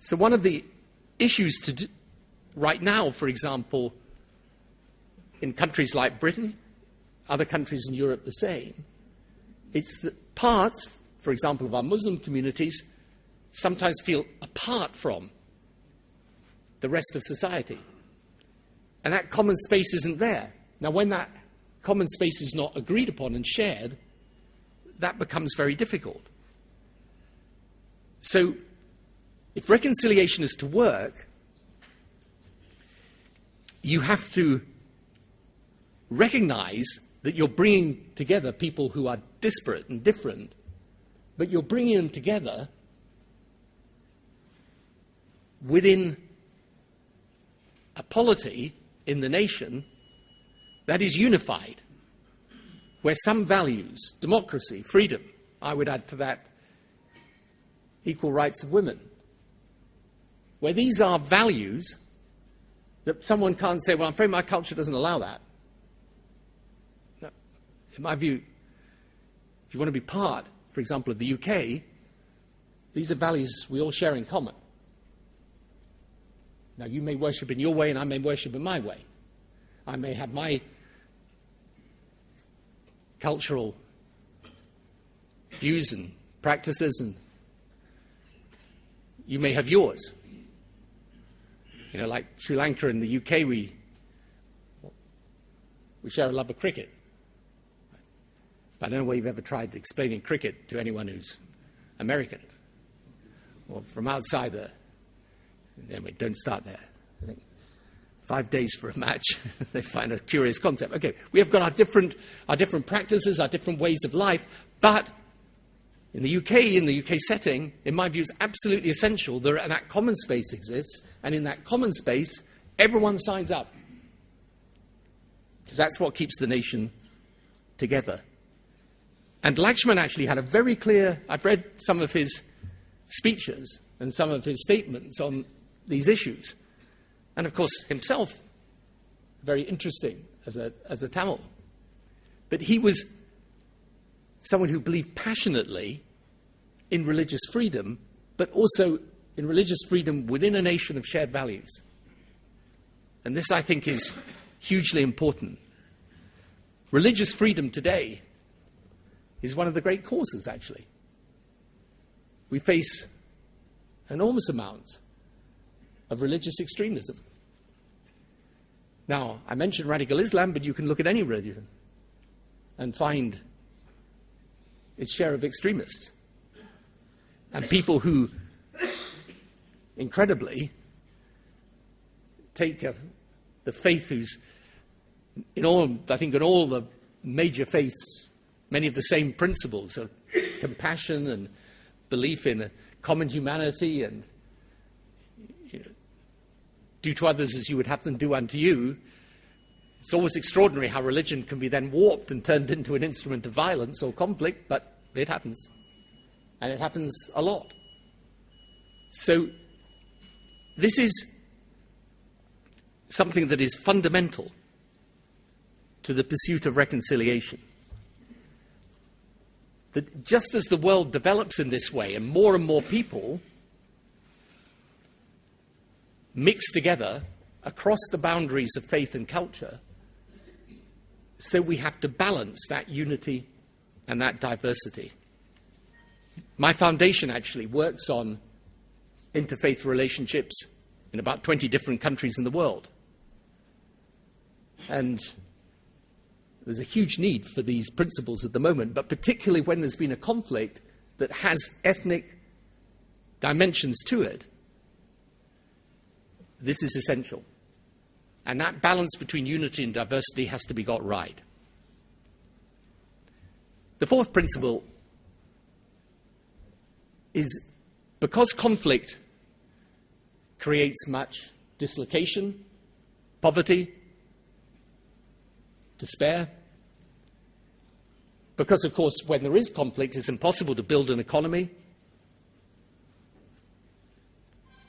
So one of the issues right now, for example, in countries like Britain, other countries in Europe the same, it's that parts, for example, of our Muslim communities sometimes feel apart from the rest of society. And that common space isn't there. Now, when that common space is not agreed upon and shared, that becomes very difficult. So, if reconciliation is to work, you have to recognize that you're bringing together people who are disparate and different, but you're bringing them together within a polity in the nation that is unified, where some values, democracy, freedom, I would add to that equal rights of women, where these are values that someone can't say, well, I'm afraid my culture doesn't allow that. No. In my view, if you want to be part, for example, of the UK, these are values we all share in common. Now, you may worship in your way and I may worship in my way. I may have my cultural views and practices, and you may have yours. You know, like Sri Lanka and the UK, we share a love of cricket. But I don't know whether you've ever tried explaining cricket to anyone who's American or from outside the... Anyway, don't start there. I think 5 days for a match, they find a curious concept. Okay, we have got our different practices, our different ways of life, but in the UK setting, in my view, it's absolutely essential that common space exists, and in that common space, everyone signs up. Because that's what keeps the nation together. And Lakshman actually had a very clear... I've read some of his speeches and some of his statements on these issues. And of course, himself, very interesting as a Tamil. But he was someone who believed passionately in religious freedom, but also in religious freedom within a nation of shared values. And this, I think, is hugely important. Religious freedom today is one of the great causes, actually. We face enormous amounts of religious extremism. Now, I mentioned radical Islam, but you can look at any religion and find its share of extremists. And people who, incredibly, take the faith who's, in all the major faiths, many of the same principles of compassion and belief in a common humanity and do to others as you would have them do unto you. It's always extraordinary how religion can be then warped and turned into an instrument of violence or conflict, but it happens. And it happens a lot. So this is something that is fundamental to the pursuit of reconciliation. That just as the world develops in this way and more people mix together across the boundaries of faith and culture, so we have to balance that unity and that diversity. My foundation actually works on interfaith relationships in about 20 different countries in the world. And there's a huge need for these principles at the moment, but particularly when there's been a conflict that has ethnic dimensions to it, this is essential. And that balance between unity and diversity has to be got right. The fourth principle is because conflict creates much dislocation, poverty, despair, because, of course, when there is conflict, it's impossible to build an economy,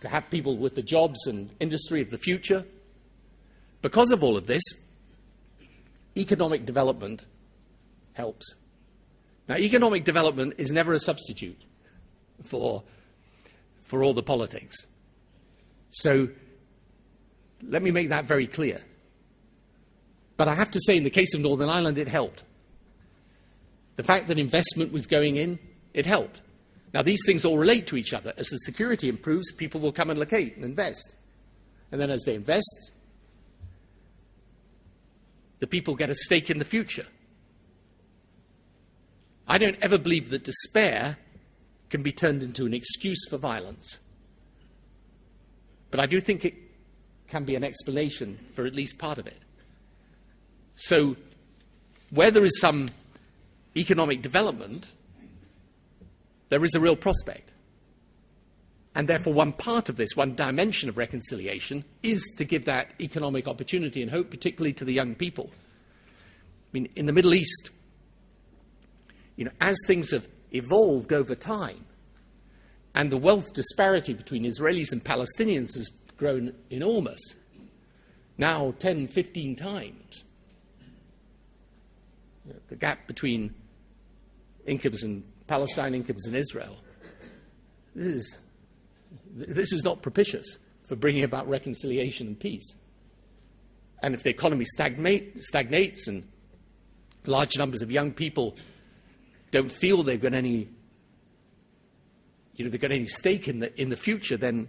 to have people with the jobs and industry of the future. Because of all of this, economic development helps. Now, economic development is never a substitute for all the politics. So let me make that very clear. But I have to say, in the case of Northern Ireland, it helped. The fact that investment was going in, it helped. Now, these things all relate to each other. As the security improves, people will come and locate and invest. And then as they invest, the people get a stake in the future. I don't ever believe that despair can be turned into an excuse for violence. But I do think it can be an explanation for at least part of it. So, where there is some economic development, there is a real prospect. And therefore, one part of this, one dimension of reconciliation, is to give that economic opportunity and hope, particularly to the young people. I mean, in the Middle East, as things have evolved over time, and the wealth disparity between Israelis and Palestinians has grown enormous, now 10, 15 times. The gap between incomes in Palestine, incomes in Israel, this is not propitious for bringing about reconciliation and peace. And if the economy stagnates and large numbers of young people don't feel they've got any, they've got any stake in the future, then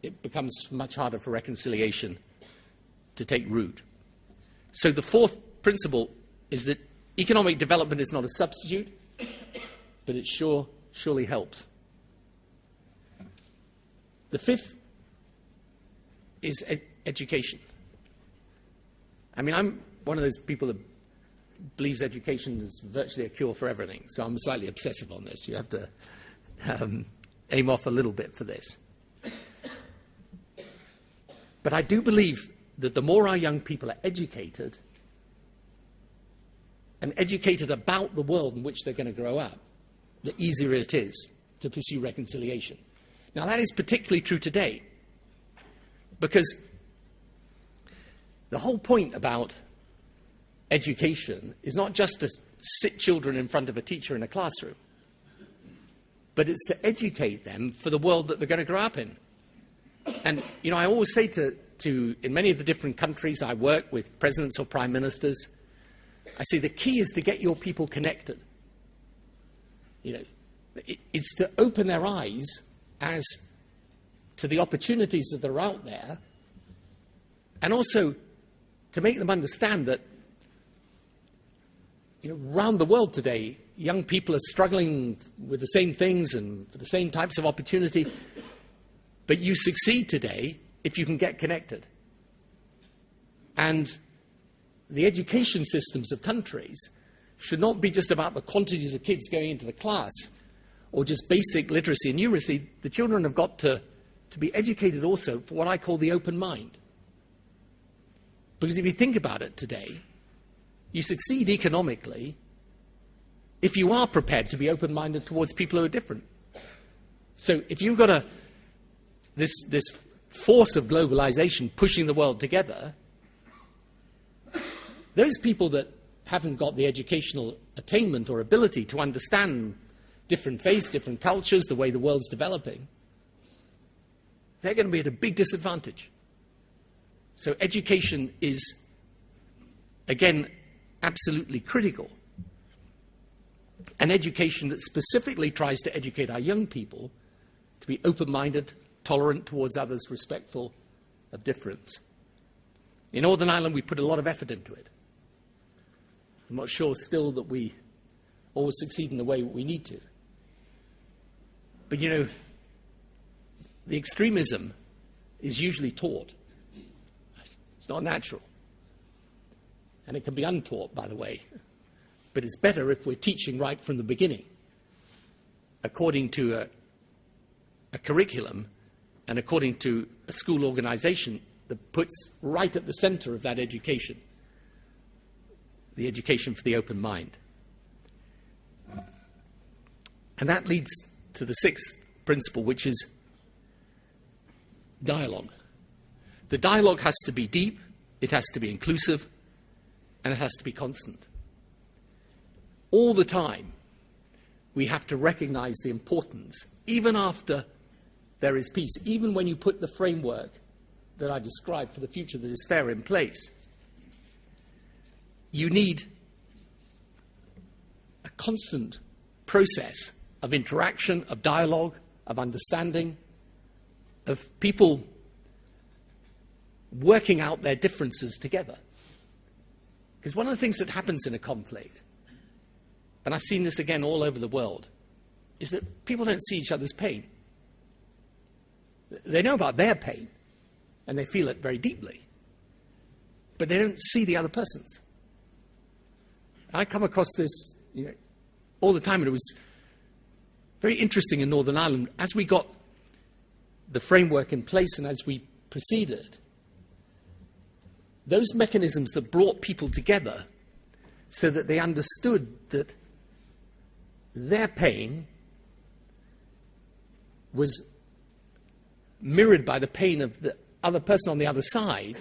it becomes much harder for reconciliation to take root. So the fourth principle is that economic development is not a substitute, but it surely helps. The fifth is education. I mean, I'm one of those people that believes education is virtually a cure for everything, so I'm slightly obsessive on this. You have to aim off a little bit for this. But I do believe that the more our young people are educated, and educated about the world in which they're going to grow up, the easier it is to pursue reconciliation. Now, that is particularly true today, because the whole point about education is not just to sit children in front of a teacher in a classroom, but it's to educate them for the world that they're going to grow up in. And, I always say to in many of the different countries I work with, presidents or prime ministers, I say the key is to get your people connected. It's to open their eyes as to the opportunities that are out there, and also to make them understand that around the world today, young people are struggling with the same things and for the same types of opportunity, but you succeed today if you can get connected. And the education systems of countries should not be just about the quantities of kids going into the class or just basic literacy and numeracy. The children have got to be educated also for what I call the open mind. Because if you think about it today, you succeed economically if you are prepared to be open-minded towards people who are different. So if you've got this force of globalization pushing the world together, those people that haven't got the educational attainment or ability to understand different faiths, different cultures, the way the world's developing, they're going to be at a big disadvantage. So education is, again, absolutely critical. An education that specifically tries to educate our young people to be open-minded, tolerant towards others, respectful of difference. In Northern Ireland, we put a lot of effort into it. I'm not sure still that we always succeed in the way we need to. But the extremism is usually taught. It's not natural. And it can be untaught, by the way. But it's better if we're teaching right from the beginning, according to a curriculum and according to a school organization that puts right at the center of that education, the education for the open mind. And that leads to the sixth principle, which is dialogue. The dialogue has to be deep, it has to be inclusive, and it has to be constant. All the time, we have to recognize the importance, even after there is peace, even when you put the framework that I described for the future that is fair in place. You need a constant process of interaction, of dialogue, of understanding, of people working out their differences together. Because one of the things that happens in a conflict, and I've seen this again all over the world, is that people don't see each other's pain. They know about their pain, and they feel it very deeply, but they don't see the other person's. I come across this all the time, and it was very interesting in Northern Ireland. As we got the framework in place and as we proceeded, those mechanisms that brought people together so that they understood that their pain was mirrored by the pain of the other person on the other side,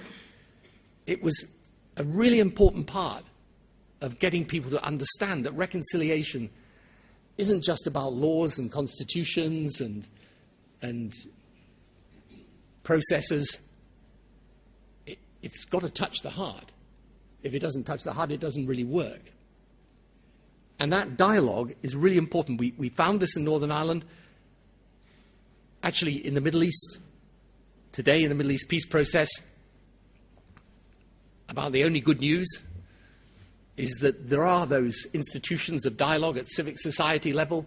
it was a really important part of getting people to understand that reconciliation isn't just about laws and constitutions and processes. It's got to touch the heart. If it doesn't touch the heart, it doesn't really work. And that dialogue is really important. We found this in Northern Ireland. Actually, in the Middle East, today in the Middle East peace process, about the only good news is that there are those institutions of dialogue at civic society level,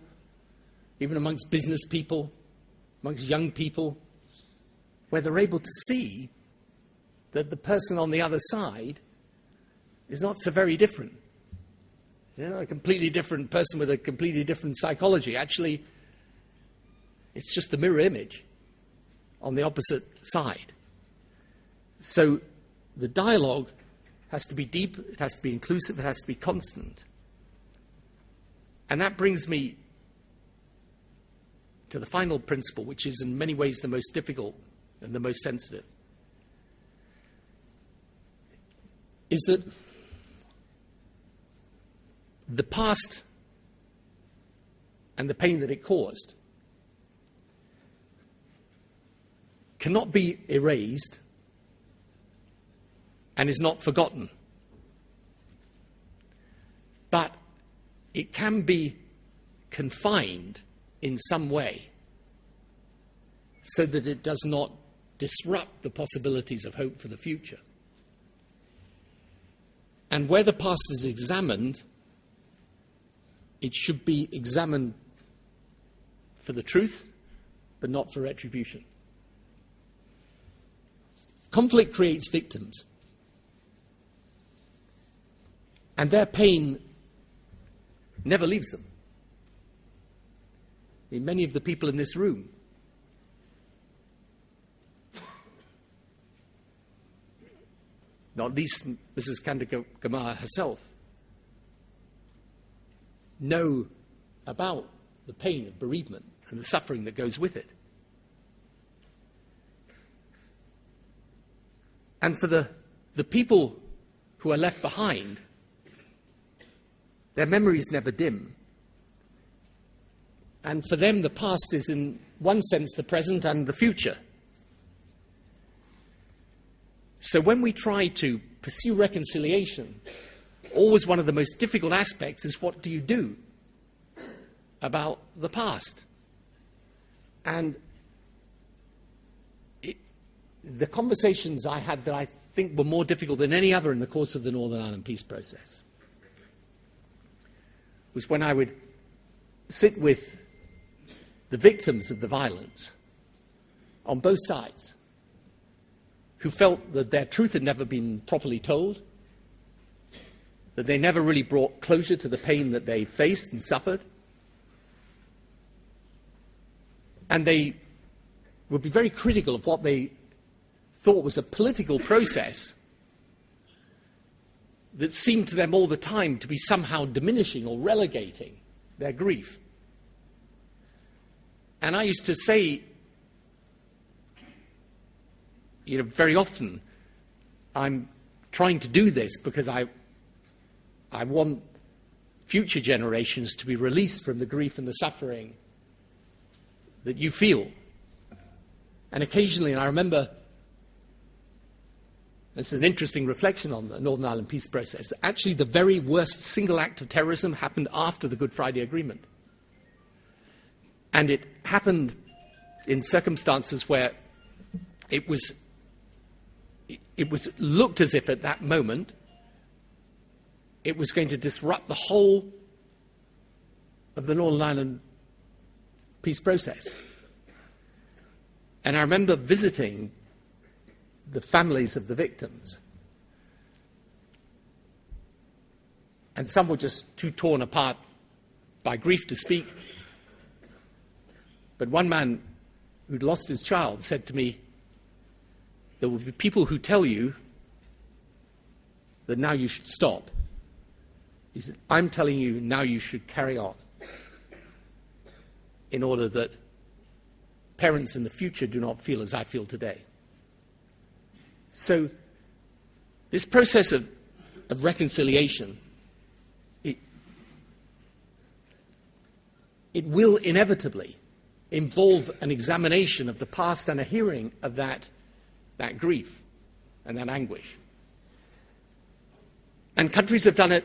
even amongst business people, amongst young people, where they're able to see that the person on the other side is not so very different. A completely different person with a completely different psychology. Actually, it's just the mirror image on the opposite side. So the dialogue has to be deep, it has to be inclusive, it has to be constant. And that brings me to the final principle, which is in many ways the most difficult and the most sensitive, is that the past and the pain that it caused cannot be erased and is not forgotten. But it can be confined in some way so that it does not disrupt the possibilities of hope for the future. And where the past is examined, it should be examined for the truth, but not for retribution. Conflict creates victims. And their pain never leaves them. I mean, many of the people in this room not least Mrs. Kadirgamar herself, know about the pain of bereavement and the suffering that goes with it. And for the people who are left behind, their memories never dim. And for them, the past is in one sense the present and the future. So when we try to pursue reconciliation, always one of the most difficult aspects is what do you do about the past? And the conversations I had that I think were more difficult than any other in the course of the Northern Ireland peace process was when I would sit with the victims of the violence on both sides, who felt that their truth had never been properly told, that they never really brought closure to the pain that they faced and suffered. And they would be very critical of what they thought was a political process that seemed to them all the time to be somehow diminishing or relegating their grief. And I used to say, very often, I'm trying to do this because I want future generations to be released from the grief and the suffering that you feel. And occasionally, and I remember, this is an interesting reflection on the Northern Ireland peace process, actually the very worst single act of terrorism happened after the Good Friday Agreement. And it happened in circumstances where it was looked as if at that moment it was going to disrupt the whole of the Northern Ireland peace process. And I remember visiting the families of the victims. And some were just too torn apart by grief to speak. But one man who'd lost his child said to me, there will be people who tell you that now you should stop. He said, I'm telling you now you should carry on in order that parents in the future do not feel as I feel today. So this process of reconciliation, it will inevitably involve an examination of the past and a hearing of that grief and that anguish. And countries have done it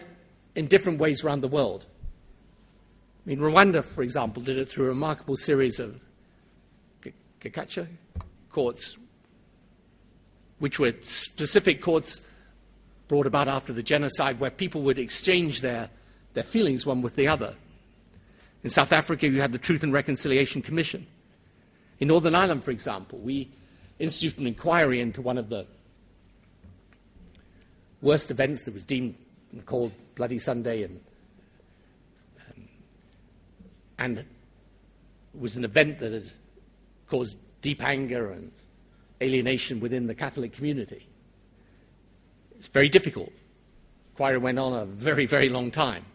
in different ways around the world. I mean, Rwanda, for example, did it through a remarkable series of Gacaca courts, which were specific courts brought about after the genocide, where people would exchange their feelings one with the other. In South Africa, you had the Truth and Reconciliation Commission. In Northern Ireland, for example, we instituted an inquiry into one of the worst events that was deemed and called Bloody Sunday, and it was an event that had caused deep anger and alienation within the Catholic community. It's very difficult. The inquiry went on a very, very long time.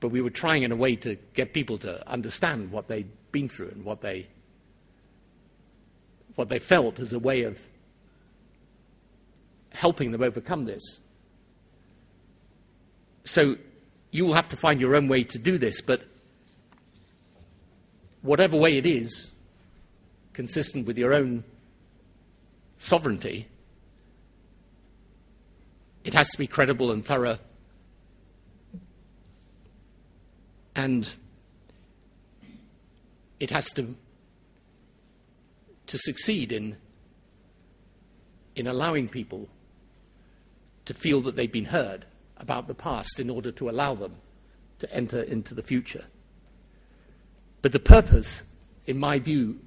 But we were trying in a way to get people to understand what they'd been through and what they felt as a way of helping them overcome this. So you will have to find your own way to do this, but whatever way it is, consistent with your own sovereignty, it has to be credible and thorough, and it has to succeed in allowing people to feel that they've been heard about the past in order to allow them to enter into the future. But the purpose, in my view,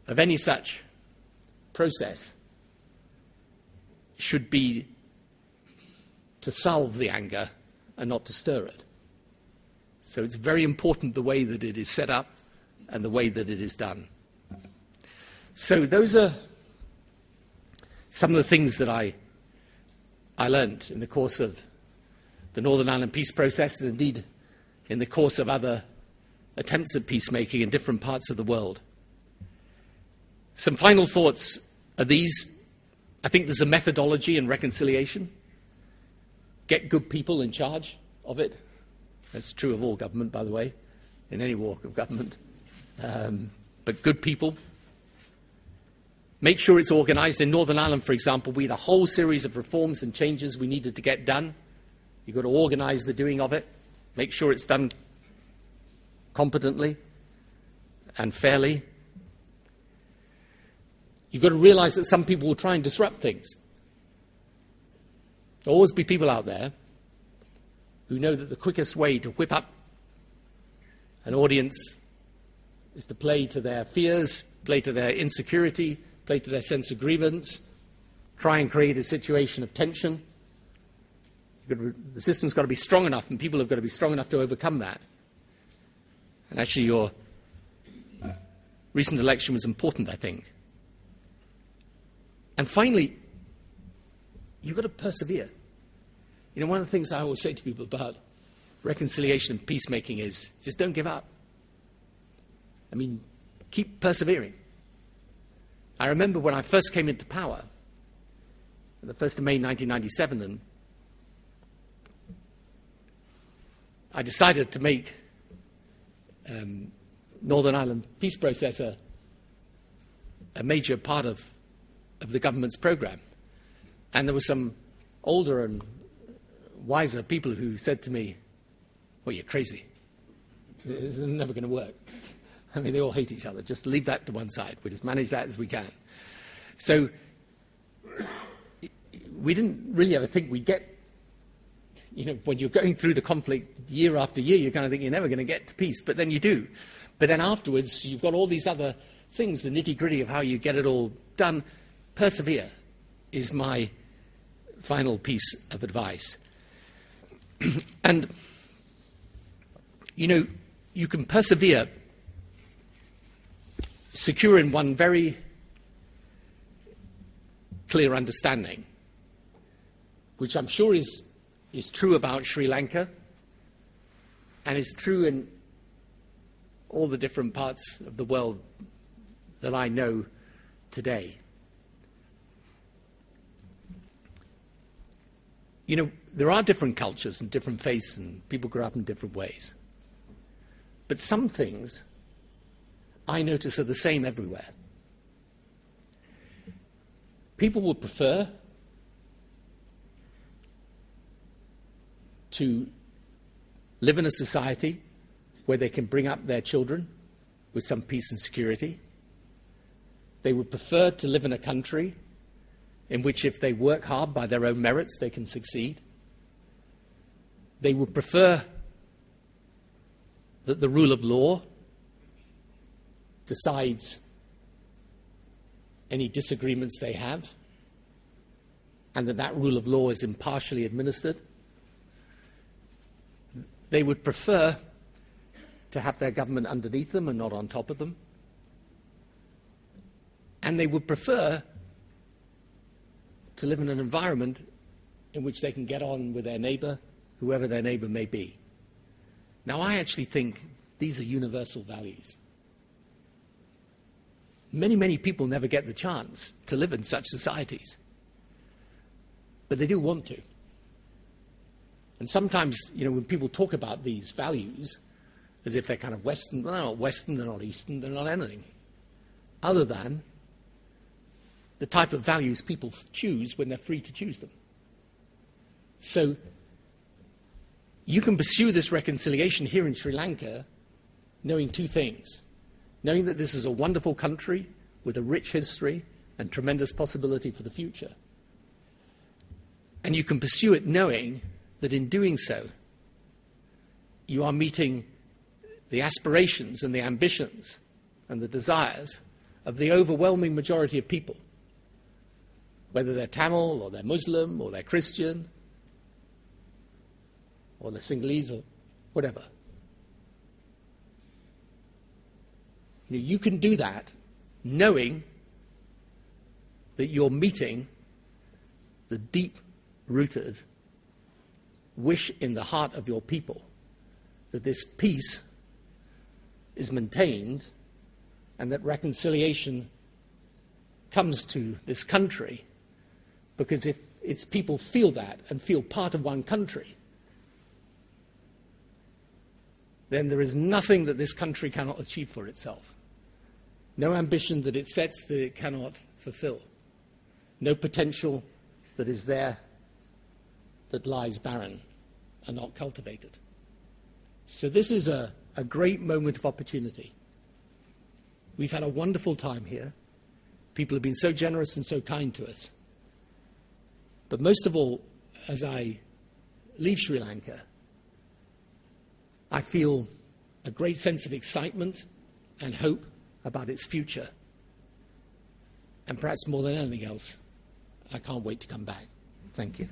of any such process should be to solve the anger and not to stir it. So it's very important the way that it is set up and the way that it is done. So those are some of the things that I learned in the course of the Northern Ireland peace process, and indeed in the course of other attempts at peacemaking in different parts of the world. Some final thoughts are these. I think there's a methodology in reconciliation. Get good people in charge of it. That's true of all government, by the way, in any walk of government. But good people. Make sure it's organised. In Northern Ireland, for example, we had a whole series of reforms and changes we needed to get done. You've got to organise the doing of it. Make sure it's done competently and fairly. You've got to realise that some people will try and disrupt things. There'll always be people out there who know that the quickest way to whip up an audience is to play to their fears, play to their insecurity, play to their sense of grievance, try and create a situation of tension. The system's got to be strong enough, and people have got to be strong enough to overcome that. And actually, your recent election was important, I think. And finally, you've got to persevere. You know, one of the things I always say to people about reconciliation and peacemaking is just don't give up. I mean, keep persevering. I remember when I first came into power, on the 1st of May 1997, and I decided to make Northern Ireland peace process a major part of the government's programme. And there were some older and wiser people who said to me, well, you're crazy. It's never going to work. I mean, they all hate each other. Just leave that to one side. We just manage that as we can. So we didn't really ever think we'd get, when you're going through the conflict year after year, you kind of think you're never going to get to peace, but then you do. But then afterwards, you've got all these other things, the nitty-gritty of how you get it all done. Persevere is my final piece of advice. And, you can persevere secure in one very clear understanding, which I'm sure is true about Sri Lanka and is true in all the different parts of the world that I know today. There are different cultures and different faiths, and people grow up in different ways. But some things I notice are the same everywhere. People would prefer to live in a society where they can bring up their children with some peace and security. They would prefer to live in a country in which, if they work hard by their own merits, they can succeed. They would prefer that the rule of law decides any disagreements they have, and that rule of law is impartially administered. They would prefer to have their government underneath them and not on top of them. And they would prefer to live in an environment in which they can get on with their neighbour, whoever their neighbour may be. Now, I actually think these are universal values. Many, many people never get the chance to live in such societies. But they do want to. And sometimes, when people talk about these values, as if they're kind of Western, well, they're not Western, they're not Eastern, they're not anything, other than the type of values people choose when they're free to choose them. So you can pursue this reconciliation here in Sri Lanka knowing two things. Knowing that this is a wonderful country with a rich history and tremendous possibility for the future. And you can pursue it knowing that in doing so, you are meeting the aspirations and the ambitions and the desires of the overwhelming majority of people, whether they're Tamil or they're Muslim or they're Christian or they're Sinhalese or whatever. You can do that knowing that you're meeting the deep-rooted wish in the heart of your people that this peace is maintained and that reconciliation comes to this country, because if its people feel that and feel part of one country, then there is nothing that this country cannot achieve for itself. No ambition that it sets that it cannot fulfill. No potential that is there that lies barren and not cultivated. So this is a great moment of opportunity. We've had a wonderful time here. People have been so generous and so kind to us. But most of all, as I leave Sri Lanka, I feel a great sense of excitement and hope about its future. And perhaps more than anything else, I can't wait to come back. Thank you.